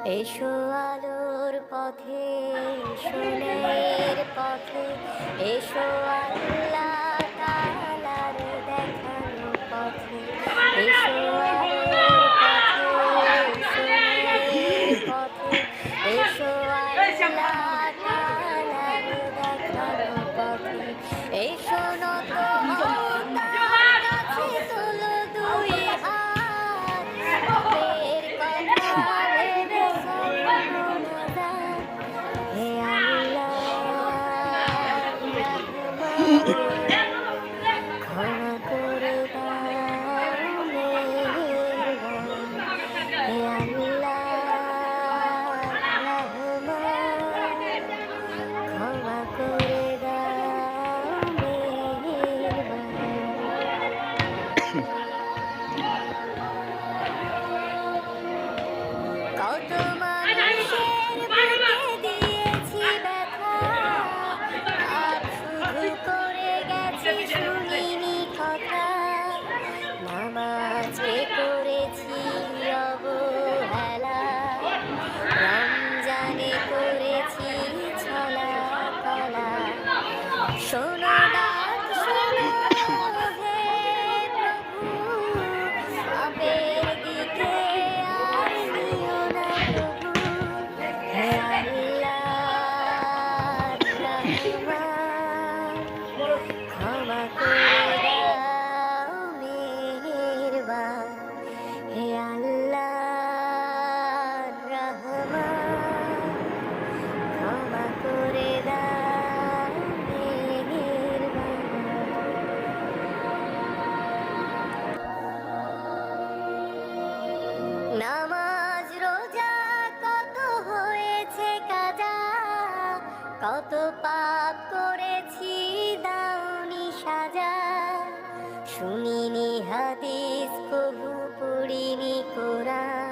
এসো আলোর পথে, সোনের পথে, এসো আল্লাহ তাআলার দেখানো পথে। এসো আলোর পথে, সোনের পথে, এসো আল্লাহ তাআলার দেখানো পথে। এসো নত হও তার কাছে, তোলো দুই হাত, রবের কথা ভেবে হে আল্লাহ ক্ষমা করে দাও মেহেরবান। হে আল্লাহ ক্ষমা করে দাও মেহেরবান। কত মানুষের বুকে দিয়েছি ব্যথা, আজ শুধু করে গেছি শুনিনি কথা। নামাজকে করেছি অবহেলা, রমজানে করেছি ছলা কলা। শোনো ডাক শোনো হে প্রভু, পাপের দিকে আর নিও না প্রভু। হে আল্লাহ রহমান, ক্ষমা করে দাও মেহেরবান। হে আল্লাহ রহমান, ক্ষমা করে দাও মেহেরবান। নামাজ রোজা কত হয়েছে কাজা, কত পাপ করেছি দাওনি সাজা। শুনিনি হাদিস কবু পড়িনি কোরআন,